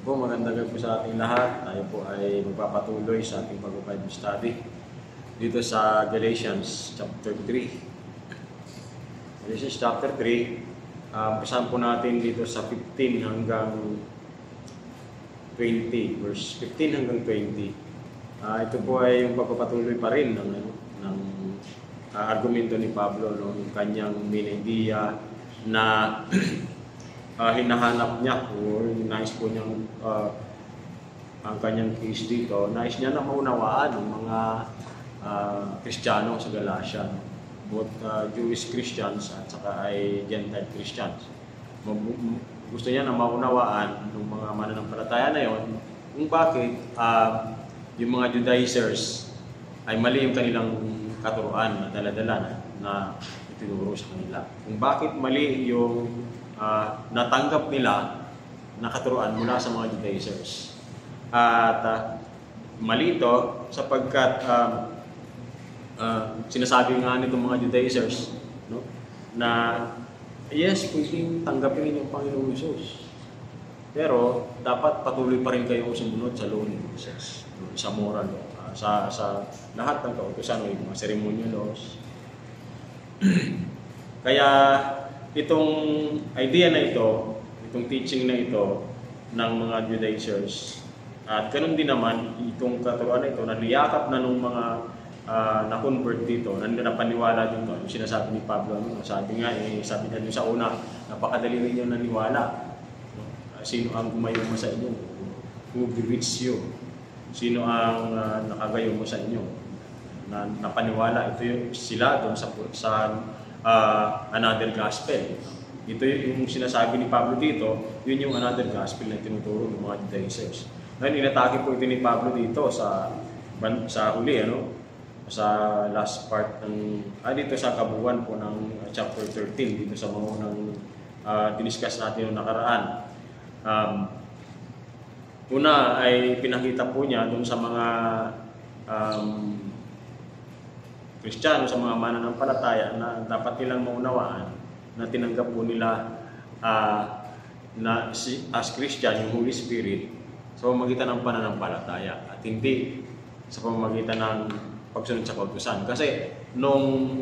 Po, magandang gabi po sa ating lahat. Tayo po ay magpapatuloy sa ating Bible study dito sa Galatians chapter 3. Galatians chapter 3, umpisahan po natin dito sa 15 hanggang 20, verse 15 hanggang 20. Ito po ay yung pagpapatuloy pa rin ng argumento ni Pablo, no? Yung kanyang main idea na hinahanap niya o nais po niyang ang kanyang case dito, nais niya na maunawaan ng mga Kristiyano sa Galatia, both Jewish Christians at saka ay Gentile Christians. Gusto niya na maunawaan ng mga mananampalataya na yon kung bakit yung mga Judaizers ay mali yung kanilang katuruan na dala-dala na itinuro sa kanila. Kung bakit mali yung natanggap nila na katuruan mula sa mga Judaizers. At mali ito sapagkat sinasabi nga nitong mga Judaizers, no, na yes, pwedeng tanggapin yung Panginoong Hesus. Pero dapat patuloy pa rin kayong sumunod sa law ni Moses, sa moral law, sa lahat ng kautusan o yung mga ceremonial laws. Kaya itong idea na ito, itong teaching na ito ng mga Judaizers, at ganun din naman itong katuruan na ito, naliyakap na ng mga na-convert dito, napaniwala dito, yung sinasabi ni Pablo, sabi niya sa una, napakadali ninyo naniwala. Sino ang gumayo mo sa inyo? Who bewitched you? Sino ang nakagayo mo sa inyo? Na napaniwala, ito yung sila doon sa another gospel. Ito yung sinasabi ni Pablo dito, yun yung another gospel na tinuturo ng mga Judaizers. Ngayon, inatake po ito ni Pablo dito sa huli, sa last part ng, dito sa kabuuan po ng chapter 13, dito sa mga unang diniscuss natin yung nakaraan. Una ay pinakita po niya doon sa mga Kristiyano, sa mga mananampalataya na dapat nilang maunawaan na tinanggap po nila as Christian yung Holy Spirit sa pamamagitan ng pananampalataya at hindi sa pamamagitan ng pagsunod sa kautusan. Kasi nung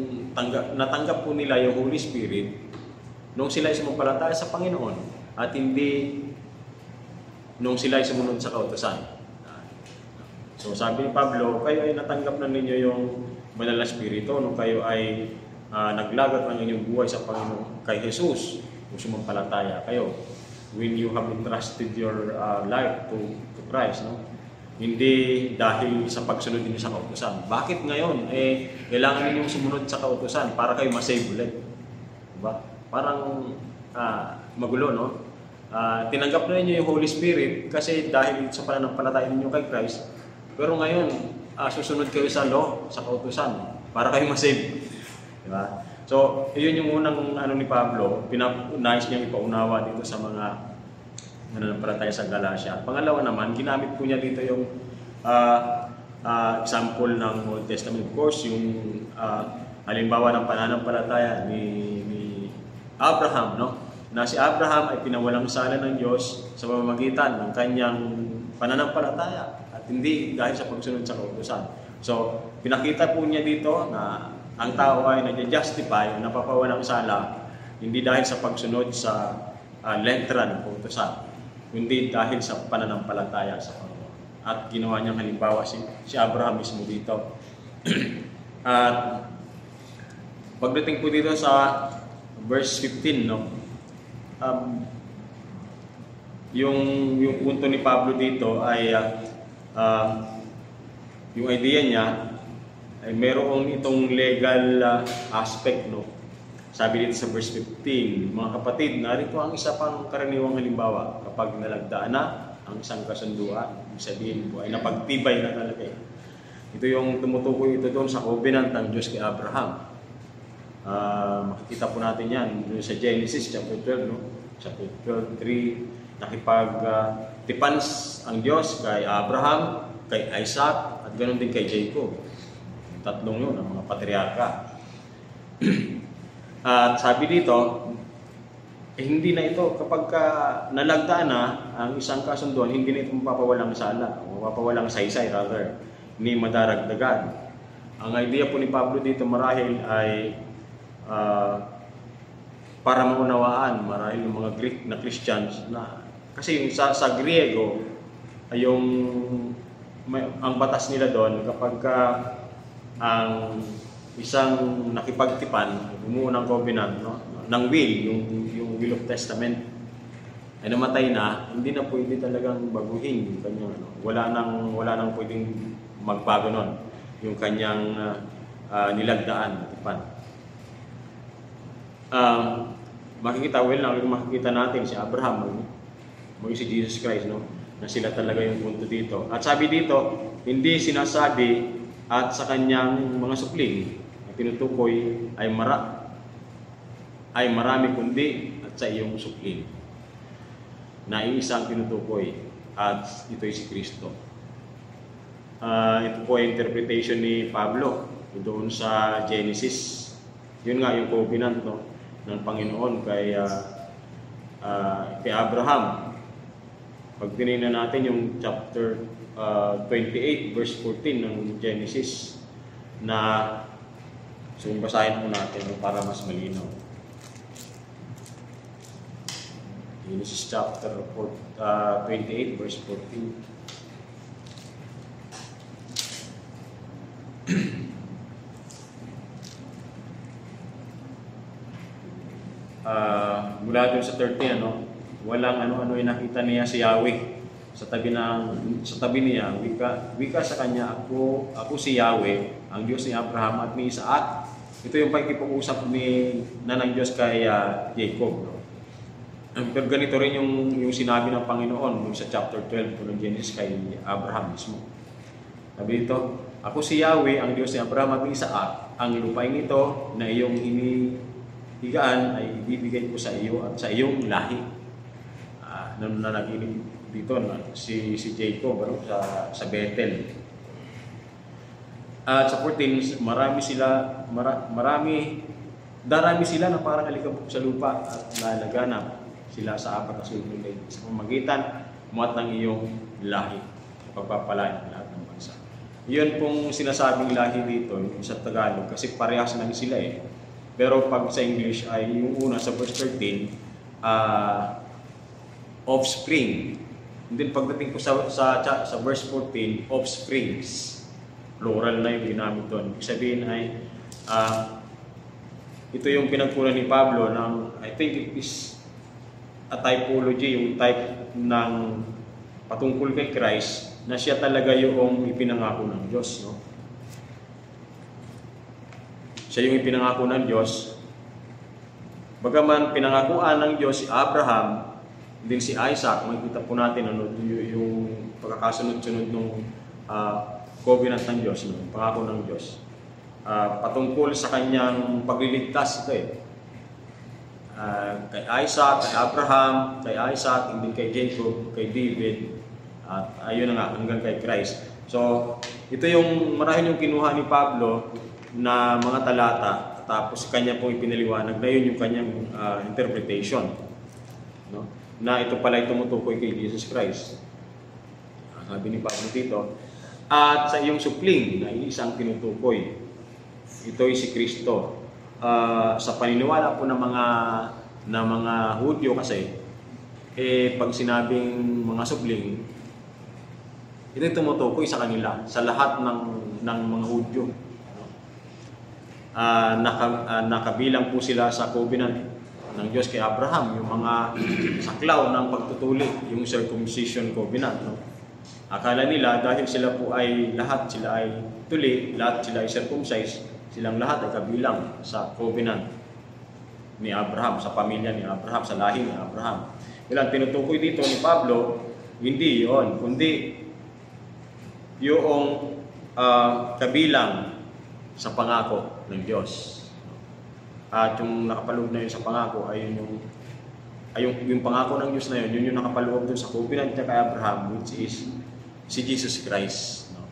natanggap po nila yung Holy Spirit nung sila ay sumampalataya sa Panginoon at hindi nung sila ay sumunod sa kautusan. So sabi ni Pablo, kayo ay natanggap na ninyo yung Banal na Espiritu nung kayo ay naglagat ng inyong buhay sa Panginoon kay Jesus, kung sumampalataya kayo. When you have entrusted your life to Christ, no? Hindi dahil sa pagsunod niyo sa kautusan. Bakit ngayon? Kailangan ninyong sumunod sa kautusan para kayo masave ulit. Diba? Parang magulo, no? Tinanggap na niyo yung Holy Spirit kasi dahil sa pananampalataya ninyo kay Christ. Pero ngayon, susunod kayo sa law, sa kautusan, para kayo masave. Diba? So, yun yung unang ni Pablo, nais niyang ipaunawa dito sa mga nananampalataya sa Galatia. At pangalawa naman, ginamit po niya dito yung example ng Old Testament. Of course, yung halimbawa ng pananampalataya ni Abraham, no? Na si Abraham ay pinawalang sala ng Diyos sa pamamagitan ng kanyang pananampalataya at hindi dahil sa pagsunod sa kautusan. So, pinakita po niya dito na ang tao ay nag-justify, napapawalang sala, hindi dahil sa pagsunod sa letra ng kautusan, kundi dahil sa pananampalataya sa Panginoon. At ginawa niyang halimbawa si Abraham mismo dito. At pagdating po dito sa verse 15, no? Yung punto ni Pablo dito ay yung idea niya ay mayroong itong legal aspect, no? Sabi dito sa verse 15, mga kapatid, narito ang isa pang karaniwang halimbawa kapag nalagdaan na ang isang kasunduan, ibig sabihin po ay napagtibay na talaga. Ito yung tumutukoy ito doon sa covenant ng Diyos kay Abraham. Makikita po natin yan sa Genesis chapter 12, no? Chapter 12:3, nakipag-tipans ang Diyos kay Abraham, kay Isaac, at ganoon din kay Jacob. Tatlong yun, ang mga patriarka. At sabi dito, hindi na ito, kapag nalagdaan na ang isang kasunduan, hindi na ito mapapawalang sala, o mapapawalang saysay rather, ni madaragdagan. Ang idea po ni Pablo dito marahil ay para maunawaan marahil yung mga Greek na Christians na kasi yung sa Griego ay ang batas nila doon kapag ang isang nakipagtipan, bumuo ng covenant, no, ng will, yung will of testament ay namatay na, hindi na pwede talagang baguhin yung kanyang wala nang pwedeng magbago nun yung kanyang nilagdaan na tipan. Makikita natin si Abraham, si Jesus Christ, no, na sila talaga yung punto dito. At sabi dito, hindi sinasabi at sa kanyang mga supling na tinutukoy ay marami kundi at sa iyong supling na iisang tinutukoy at ito'y si Kristo. Ito po ay interpretation ni Pablo doon sa Genesis. Yun nga yung covenant, no, ng Panginoon kay Abraham. Pag tinignan natin yung chapter 28 verse 14 ng Genesis so basahin po natin para mas malinaw. Genesis chapter 28 verse 14. Mula doon sa 13, walang ano yung nakita niya si Yahweh sa tabi niya, wika sa kanya, ako si Yahweh, ang Diyos ni Abraham at ni Isaac. Ito yung pakikipag-usap ng Diyos kay Jacob. Pero ganito rin yung sinabi ng Panginoon sa chapter 12 ng Genesis kay Abraham mismo. Sabi dito, ako si Yahweh, ang Diyos ni Abraham at ni Isaac. Ang lupain ito na iyong hinihigaan ay ibibigay ko sa iyo at sa iyong lahi. Nung nanaginip dito si Jacob sa Bethel. At sa 14, darami sila na parang alikabok sa lupa at nalaganap sila sa apat na sulong lane sa pamagitan muat ng iyong lahi, pagpapalain ng lahat ng bansa. Yun pong sinasabing lahi dito sa Tagalog kasi parehas lang sila eh. Pero pag sa English ay yung una sa verse 13, offspring. And then pagdating ko sa verse 14, offsprings. Plural na yung ginamit doon. Ibig sabihin ay ito yung pinagkunan ni Pablo ng, I think it is a typology, yung type ng patungkol kay Christ na siya talaga yung ipinangako ng Diyos, no? Siya yung ipinangako ng Diyos. Bagaman pinangakuan ng Diyos si Abraham, din si Isaac, makikita po natin yung pagkakasunod-sunod ng covenant ng Diyos, no? Pangako ng Diyos. Patungkol sa kanyang pagliligtas ito eh. Kay Isaac, kay Abraham, kay Isaac, hindi kay Jacob, kay David, at ayun na nga, hanggang kay Christ. So, ito yung marahil yung kinuha ni Pablo na mga talata, tapos kanya pong ipinaliwanag na yun yung kanyang interpretation. No? Na ito pala ay tumutukoy kay Jesus Christ. Sabi ni Pablo dito, at sa iyong supling na isang tinutukoy, ito ay si Kristo. Sa paniniwala po ng mga Hudyo kasi, pag sinabing mga supling, ito ay tumutukoy sa kanila, sa lahat ng mga Hudyo. Nakabilang po sila sa covenant ng Diyos kay Abraham, yung mga saklaw ng pagtutuli, yung circumcision covenant. No? Akala nila dahil sila po ay lahat sila ay tuli, lahat sila ay circumcised, silang lahat ay kabilang sa covenant ni Abraham, sa pamilya ni Abraham, sa lahi ni Abraham. Ilang tinutukoy dito ni Pablo, hindi yon, kundi yung kabilang sa pangako ng Diyos. At yung nakapaloob na yun sa pangako ay yung pangako ng Diyos na yun yung nakapaloob dun sa covenant niya kay Abraham, which is si Jesus Christ. No?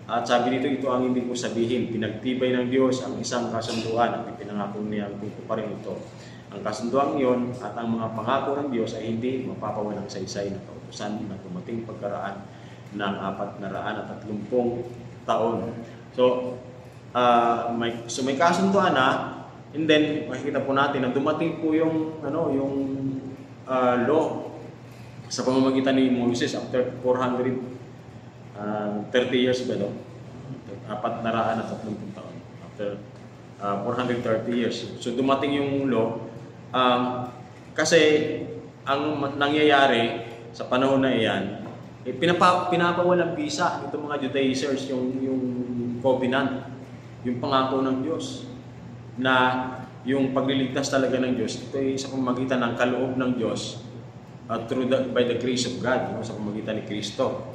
At sabi nito, ito ang hindi ko sabihin, pinagtibay ng Diyos ang isang kasunduan at ipinangako pinangako niya tutuparin ito. Ang kasunduang iyon at ang mga pangako ng Diyos ay hindi mapapawalang saysay na kautusan na dumating pagkaraan ng 430 taon. So, may kasunduan na, and then makikita po natin na dumating po yung law sa pamamagitan ni Moses after 430 years ba daw? 430 taon. After 430 years. So dumating yung law. Kasi ang nangyayari sa panahon na iyan, pinapawalang bisa itong mga Judaizers yung covenant, yung pangako ng Diyos na yung pagliligtas talaga ng Diyos, ito ay sa pamamagitan ng kaloob ng Diyos by the grace of God, sa pamamagitan ni Kristo.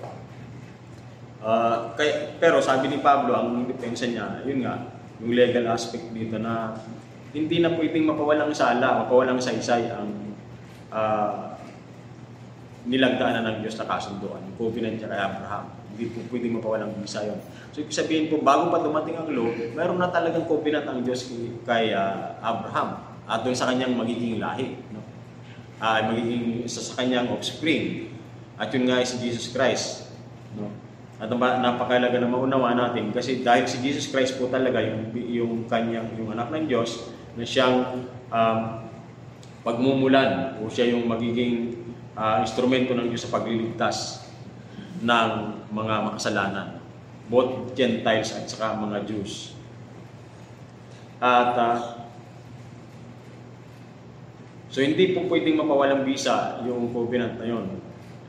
Pero sabi ni Pablo, ang depensa niya, yun nga, yung legal aspect dito na hindi na pwedeng mapawalang sala, mapawalang saysay ang nilagdaanan ng Diyos na kasunduan, yung covenant niya kay Abraham. Hindi po pwedeng mapawalang bisa yun. So, ibig sabihin po, bago pa dumating ang law, mayroon na talagang covenant ang Diyos kay Abraham at doon sa kanyang magiging lahi. No? Magiging isa sa kanyang offspring. At yun nga ay si Jesus Christ. No? At napakalaga na maunawa natin kasi dahil si Jesus Christ po talaga yung anak ng Diyos na siyang pagmumulan o siya yung magiging instrumento ng Diyos sa pagliligtas ng mga makasalanan, both Gentiles at saka mga Jews. At so hindi po pwedeng mapawalang bisa yung covenant na yun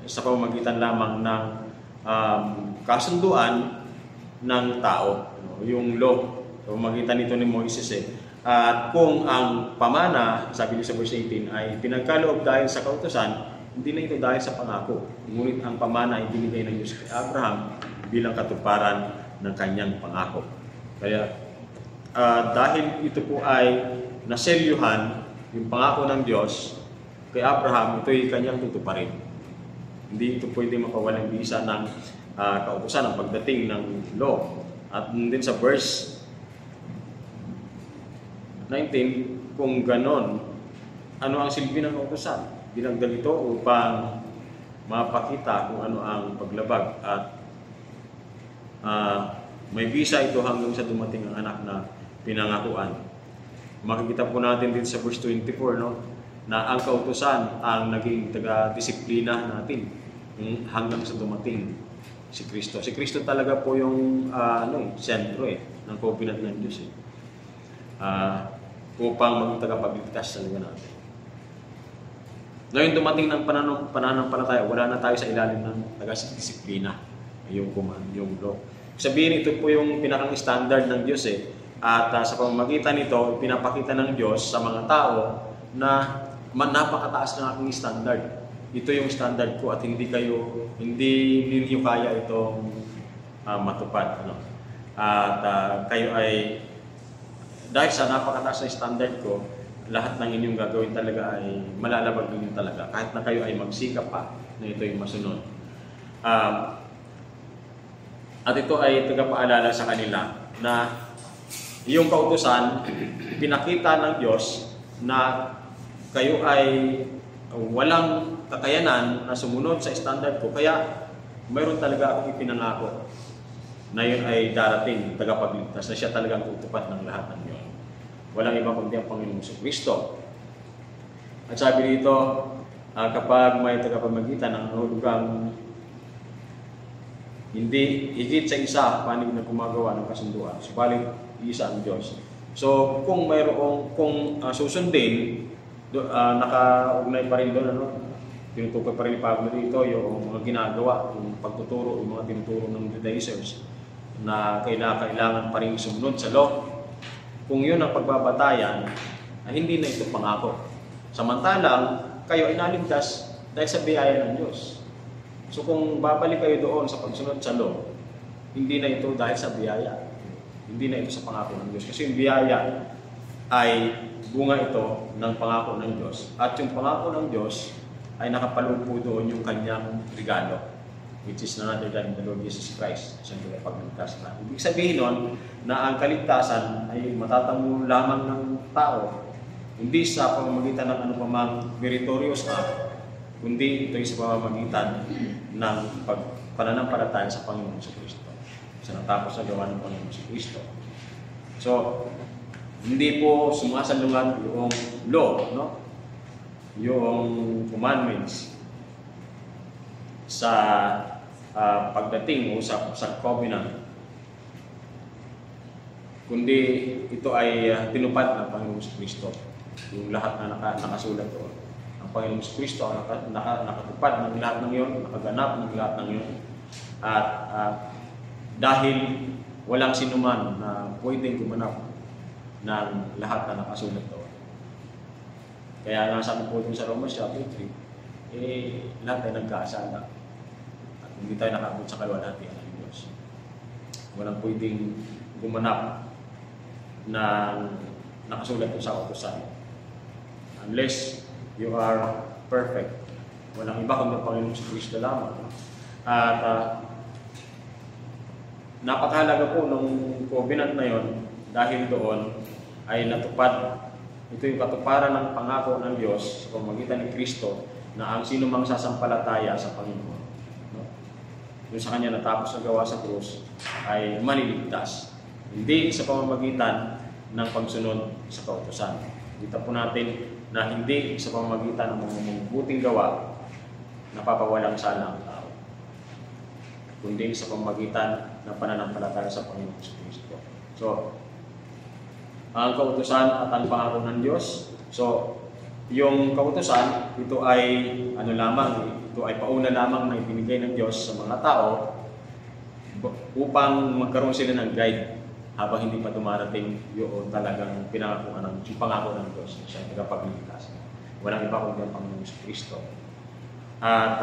sa pamamagitan lamang ng kasunduan ng tao, yung law, sa pamamagitan nito ni Moises At kung ang pamana, sabi niyo sa verse 18, ay pinagkaloob dahil sa kautusan, hindi na ito dahil sa pangako. Ngunit ang pamana ay binigay ng Diyos kay Abraham bilang katuparan ng kanyang pangako. Kaya dahil ito po ay naselyuhan, yung pangako ng Diyos kay Abraham, ito ay kanyang tutuparin. Hindi ito pwede mapawalang bisa ng kautusan ang pagdating ng law. At din sa verse 19, kung ganon, ano ang silbi ng kautusan? Dinagdag ito upang mapakita kung ano ang paglabag at may visa ito hanggang sa dumating ang anak na pinangakuan. Makikita po natin din sa verse 24, no, na ang kautusan ang naging taga-disiplina natin hanggang sa dumating si Kristo. Si Kristo talaga po yung sentro ng covenant ng Diyos upang maging tagapagligtas talaga natin. Ngayon dumating ng pananampalataya, wala na tayo sa ilalim ng taga-disiplina, yung command, yung law. Sabihin, ito po yung pinakang standard ng Diyos At sa pamamagitan nito, pinapakita ng Diyos sa mga tao na napakataas ng aking standard. Ito yung standard ko at hindi ninyo kaya itong matupad. At kayo ay, dahil sa napakataas na standard ko, lahat ng inyong gagawin talaga ay malalabag ninyo talaga. Kahit na kayo ay magsikap pa na ito yung masunod. At ito ay tagapaalala sa kanila na yung kautusan, pinakita ng Diyos na kayo ay walang kakayanan na sumunod sa standard ko. Kaya mayroon talaga akong ipinangako na yun ay darating, tagapagligtas, na siya talagang tutupad ng lahat ng yun. Walang iba kundi ang Panginoong Kristo. At sabi dito, kapag may tagapamagitan ng nahulugang hindi higit sa isa panig na gumagawa ng kasunduan, subalit isa ang Diyos. So kung susundin, nakaugnay pa rin doon, tinutukoy pa rin ni Pablo dito yung mga ginagawa, yung pagtuturo, yung mga tinuturo ng Judaizers na kailangan pa rin sumunod sa law. Kung yun ang pagbabatayan, hindi na ito pangako. Samantalang, kayo ay naligtas dahil sa biyaya ng Diyos. So kung babalik kayo doon sa pagsunod sa law, hindi na ito dahil sa biyaya. Hindi na ito sa pangako ng Diyos. Kasi yung biyaya ay bunga ito ng pangako ng Diyos. At yung pangako ng Diyos ay nakapalupo doon yung kanyang regalo. which is none other than the Lord Jesus Christ, siyang tagapagligtas na. Ibig sabihin nun na ang kaligtasan ay matatamo lamang ng tao, hindi sa pamamagitan ng anumang meritorious act, kundi ito ay sa pamamagitan ng pananampalataya sa Panginoong Kristo, sa natapos na gawa ng Panginoong Kristo. So, hindi po sumasalungat yung law, no? Yung commandments sa pagdating o sa covenant, kundi ito ay tinupad ng Panginoong Kristo. Yung lahat na nakasulat doon. Ang Panginoong Kristo ang nakatupad ng lahat ng iyon, nakaganap ng lahat ng iyon. At dahil walang sinuman na pwedeng gumanap ng lahat na nakasulat doon. Kaya nga sabi po dun sa Romans chapter 3, lahat ay nagkasala. At hindi tayo nakabot sa kalwalhatian ng Diyos. Walang pwedeng gumanap ng nakasulat doon sa utusan. Unless you are perfect. Walang iba kundi ang Panginoong Kristo lamang. At napakahalaga po nung covenant na yon dahil doon ay natupad. Ito yung katuparan ng pangako ng Diyos sa pamamagitan ni Kristo na ang sino mang sasampalataya sa Panginoon, no? Yung sa Kanya natapos na gawa sa krus ay maliligtas. Hindi sa pamamagitan ng pagsunod sa kautusan. Kita po natin na hindi sa pamamagitan ng mga mabuting gawa napapawalang sala ang tao, kundi sa pamamagitan ng pananampalataya sa Panginoong Kristo. So, ang kautusan at ang pangako ng Diyos. So, yung kautusan, ito ay ito ay pauna lamang na ibinigay ng Diyos sa mga tao upang magkaroon sila ng guide habang hindi pa dumarating yung talagang pangako ng Diyos. Siya ay tagapagligtas. Walang iba kundi ang Panginoong Kristo. At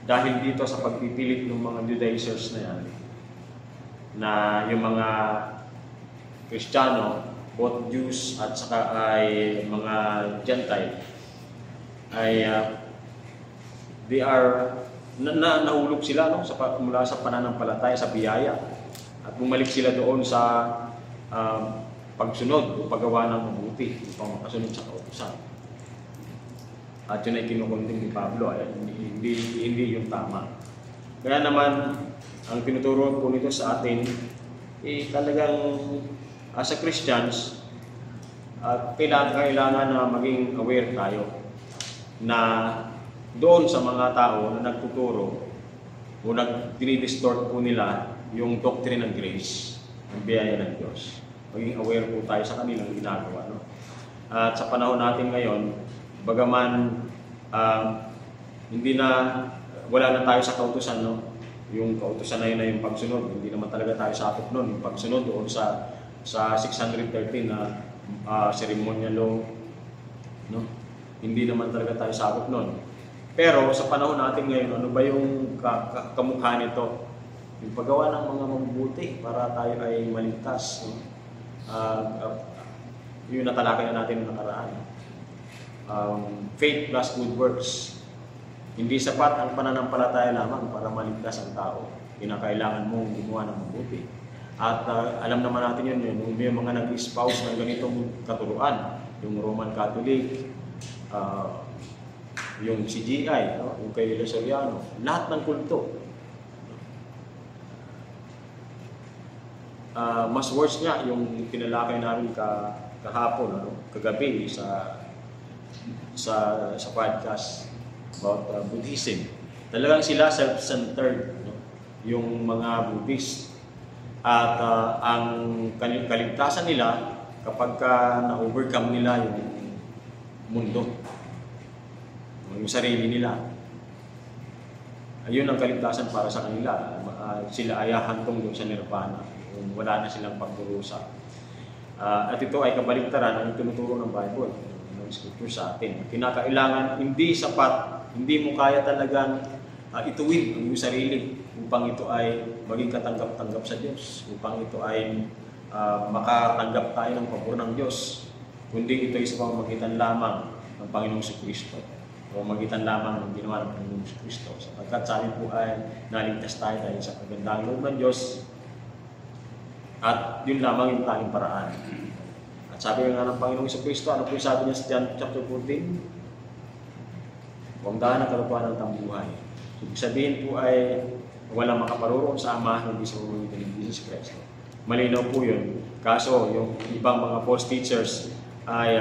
dahil dito sa pagpipilit ng mga Judaizers na yan, na yung mga Kristiyano, both Jews at saka ay mga Gentile, ay nahulog sila, no, mula sa pananampalataya sa biyaya at bumalik sila doon sa pagsunod o paggawa ng mabuti upang makasunod sa kautusan. At yun ay kinukunding ni Pablo, ay hindi yung tama. Kaya naman ang tinuturo po nito sa atin talagang as a Christians, kailangan na maging aware tayo na doon sa mga tao na nagtuturo o dinidistort po nila yung doctrine ng grace, ng biyaya ng Diyos. Maging aware po tayo sa kanilang ginagawa. No? At sa panahon natin ngayon, bagaman wala na tayo sa kautusan, no? Yung kautusan na yun na yung pagsunod, hindi naman talaga tayo sakop nun. Yung pagsunod doon sa 613 na ceremonial law, no? Hindi naman talaga tayo sakop nun. Pero sa panahon natin ngayon, ano ba yung kamukha nito? Yung paggawa ng mga mabubuti para tayo ay maligtas, no? Yung natalakay na natin ng nakaraan. Faith plus good works. Hindi sapat ang pananampalataya lamang para maligtas ang tao. Kinakailangan mong gumawa ng mabuti. At alam naman natin yun, may mga nag-espouse ng ganitong katuruan. Yung Roman Catholic, yung CGI, no? Yung kay Lesoriano, lahat ng kulto. Mas worse nga yung pinalakay namin kahapon, ano? Kagabi sa podcast about Buddhism. Talagang sila self-centered, no? Yung mga Buddhist. At ang kaligtasan nila kapag na-overcome nila yung mundo, yung sarili nila, ayun ang kaligtasan para sa kanila. Sila ay hantong doon sa nirvana, yung wala na silang pagdurusa. At ito ay kabaligtaran ang tinuturo ng Bible, ng Scripture sa atin. Kinakailangan, hindi sapat, hindi mo kaya talagang ituwid ang iyong sarili upang ito ay maging katanggap-tanggap sa Diyos, upang ito ay makatanggap tayo ng pabor ng Diyos, kundi ito ay sa pamamagitan lamang ng Panginoong Kristo. o magitan lamang ng ginawa ng Panginoong Kristo. Sapagkat sabi po ay naligtas tayo dahil sa kagandang loob ng Diyos at yun lamang yung tanging paraan. At sabi nga ng Panginoong Kristo, ano po yung sabi niya sa John chapter 14? Huwag daan ang kalokohan ng tambuhay. Ibig sabihin po ay walang makaparoroon sa Ama hindi sa pamamagitan ng Jesus Christ. Malinaw po yun. Kaso yung ibang mga false teachers ay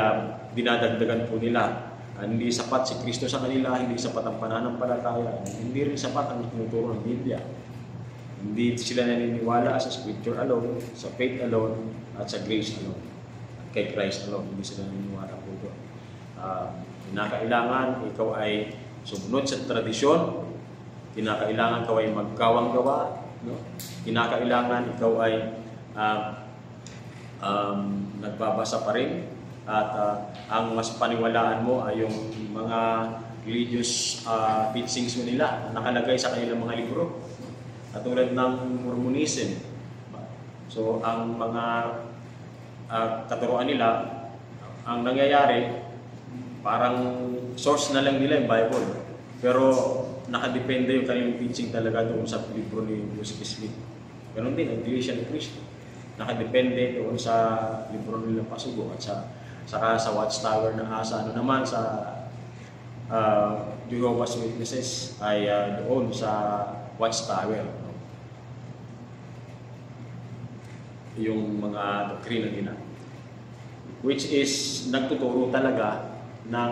dinadagdagan po nila. Hindi sapat si Kristo sa kanila, hindi sapat ang pananampalataya, hindi rin sapat ang tinuturo ng Biblia. Hindi sila naniniwala sa Scripture alone, sa faith alone, at sa grace alone. At kay Christ alone, hindi sila naniniwala po doon. Kinakailangan ikaw ay sumunod sa tradisyon, kinakailangan ikaw ay magkawang gawa, no? Kinakailangan ikaw ay nagbabasa pa rin. At ang mas paniwalaan mo ay yung mga religious teachings mo nila na nakalagay sa kanilang mga libro. Katulad ng Mormonism. So, ang mga katuruan nila, ang nangyayari, parang source na lang nila yung Bible. Pero nakadepende yung kanilang teaching talaga doon sa libro ni Joseph Smith. Ganon din, ang Iglesia ni Cristo. Nakadepende doon sa libro nila Pasugo at saka sa Watchtower ng Asa. Ano naman sa Jehovah's Witnesses ay doon sa Watchtower. No? Yung mga doktrina nila. Which is nagtuturo talaga ng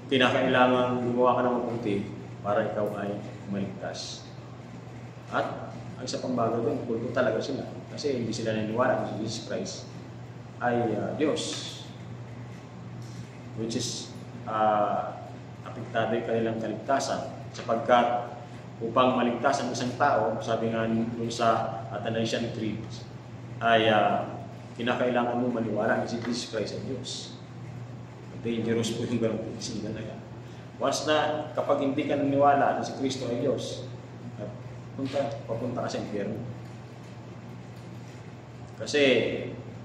kinakailangan gumawa ka ng mabuti para ikaw ay maligtas. At ang isa pang bago doon, kulto talaga sila. Kasi hindi sila naniniwala na si Jesus Christ ay Diyos. Which is apektado yung kanilang kaligtasan. Sapagkat upang maligtas ang isang tao, sabi nga dun sa Athanasian Creed, ay kinakailangan mo maniwala na si Jesus Christ ay Diyos. Dangerous po yung ganong teaching talaga. Once na kapag hindi ka naniwala na si Kristo ay Diyos, papunta ka sa impyerno. Kasi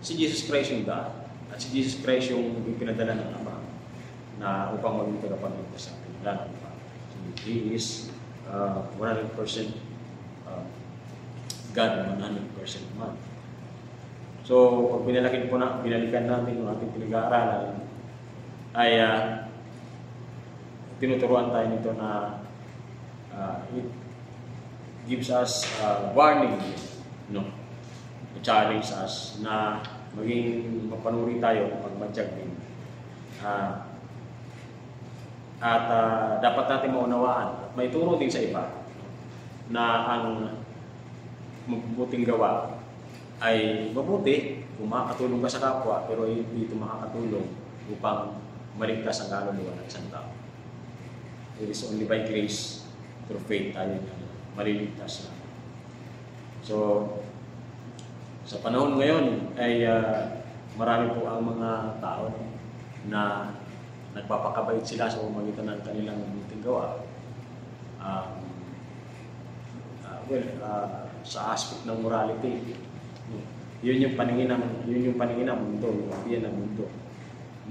si Jesus Christ yung God at si Jesus Christ yung pinadala ng Ama na upang maging tagapagligtas sa atin. Wala nang iba. So, He is 100% God and 100% man. So, pag binalikan natin yung ating pinag-aaralan, ay tinuturuan tayo nito na it gives us warning, no? Challenge us na maging mapanuri tayo magmatiyag din. At dapat natin maunawaan at may turo din sa iba na ang mabuting gawa ay mabuti kung makakatulong ka sa kapwa pero hindi ito makakatulong upang maligtas ang kaluluwa ng isang tao. It is only by grace through faith tayo maliligtas na. So, sa panahon ngayon ay marami po ang mga tao na nagpapakabait sila sa pamamagitan ng kanilang mabuting gawa. Sa aspect ng morality, yun yung paningin ng mundo, yung opinion ng mundo,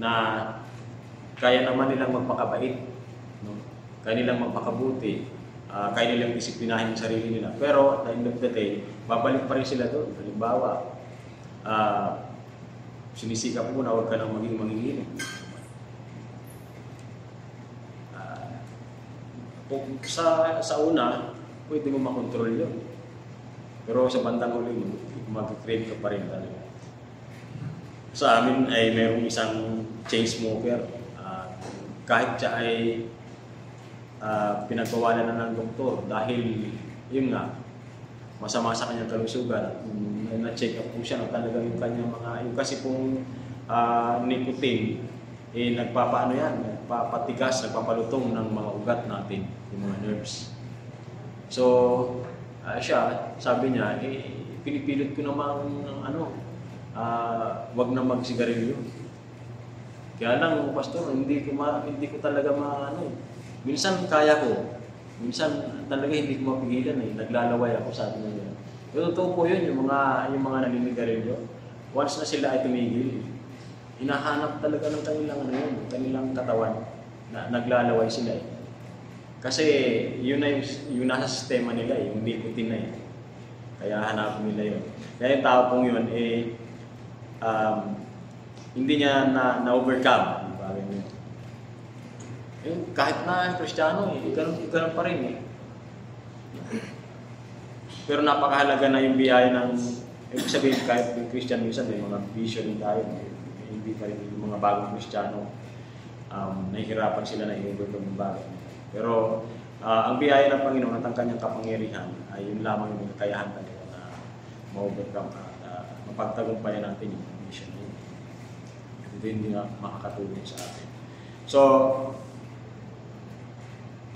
na kaya naman nilang magpakabait, no? Kaya nilang magpakabuti, kaya nilang disiplinahin yung sarili nila. Pero, at the end of the day, babalik pa rin sila doon. Halimbawa, sinisikap mo na huwag ka nang maging manginginom. Sa una, pwede mo makontrol yun. Pero sa bandang huli mo, mag-crave ka pa rin talaga. Sa amin ay mayroong isang chain smoker. Kahit siya ay pinagbawalan na ng doktor dahil yun nga, masama sa kanyang kalusugan. Na-check up po siya na talagang yung kanyang yung kasi pong nicotine, nagpapatigas, nagpapalutong ng mga ugat natin, yung mga nerves. So, siya, sabi niya, pinipilit ko namang wag na magsigarilyo. Kaya lang, pastor, hindi ko talaga minsan kaya ko, minsan talaga hindi ko mapigilan naglalaway ako, sabi niya. Pero totoo po yun, yung mga naninigarilyo, once na sila ay tumigil, hinahanap talaga ng kanilang kanilang katawan naglalaway sila eh. Kasi yun na yung nasa sistema nila eh, yung nicotine na eh. Kaya hanapin nila yun. Kaya yung tao pong yun eh, hindi niya na-overcome. Diba? Yung kahit na Kristiyano eh, ganun pa rin eh. Pero napakahalaga na yung biyaya ng, ibig sabihin kahit yung Christian minsan may mga vision din tayo, hindi pa rin yung mga bagong Kristiyano, nahihirapan sila na i-overcome yung bagay. Pero ang biyaya ng Panginoon at ang kanyang kapangyarihan ay yun lamang yung kakayahan talaga na ma-overcome at mapagtagumpayan natin yung mission na yun. Ito hindi nga makakatulong sa atin. So,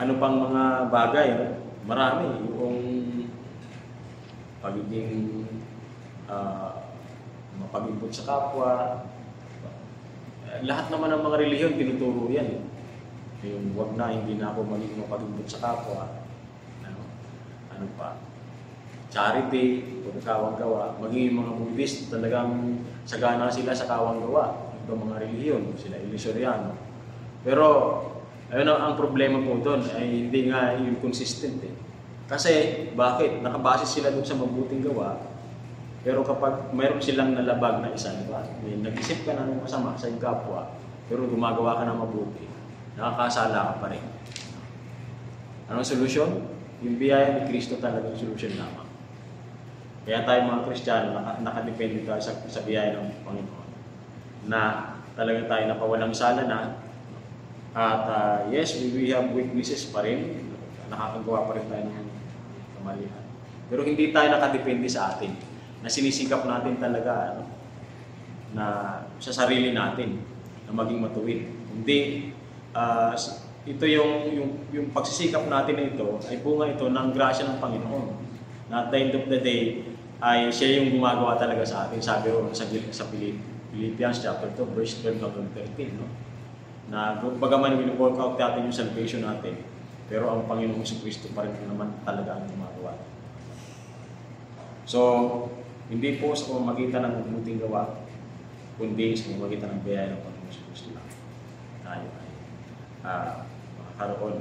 ano pang mga bagay? Marami. Yung pagiging mapag-input sa kapwa. Lahat naman ng mga relihiyon tinuturo yan eh. Yung wag na, hindi na ako magiging mapag-input sa kapwa. Ano pa? Charity, pagkawang gawa. Maging mga Buddhist, talagang sagana sila sa kawang gawa. Yung mga relihiyon, sila Ilusyoriano. Pero, ayun ang problema po doon ay hindi nga yung consistent eh. Kasi, bakit? Nakabase sila doon sa mabuting gawa, pero kapag mayroon silang nalabag na isa, diba? Nag-isip ka ng masama sa iyong kapwa, pero gumagawa ka ng mabuti, nakakasala ka pa rin. Anong solusyon? Yung biyaya ni Kristo talaga yung solusyon lamang. Kaya tayo mga Kristiyano, nakadepende tayo sa biyaya ng Panginoon. Na talaga tayo napawalang sala na. At yes, we have weaknesses pa rin. Nakakagawa pa rin tayo ng kamalian. Pero hindi tayo nakadepende sa atin. Na sinisikap natin talaga na sa sarili natin na maging matuwid. Hindi ito yung pagsisikap natin na ito ay bunga ito ng grasya ng Panginoon. Na at the end of the day ay siya yung gumagawa talaga sa atin. Sabi ko sa Philippians chapter 2 verse 12 hanggang 13, no? Na bagaman wino-work out natin yung salvation natin, pero ang Panginoong Kristo pa rin naman talaga ang gumagawa. So, hindi po sa pamamagitan ng mabuting gawa, kundi sa pamamagitan ng biyaya ng Panginoong Kristo lang tayo ay makakaroon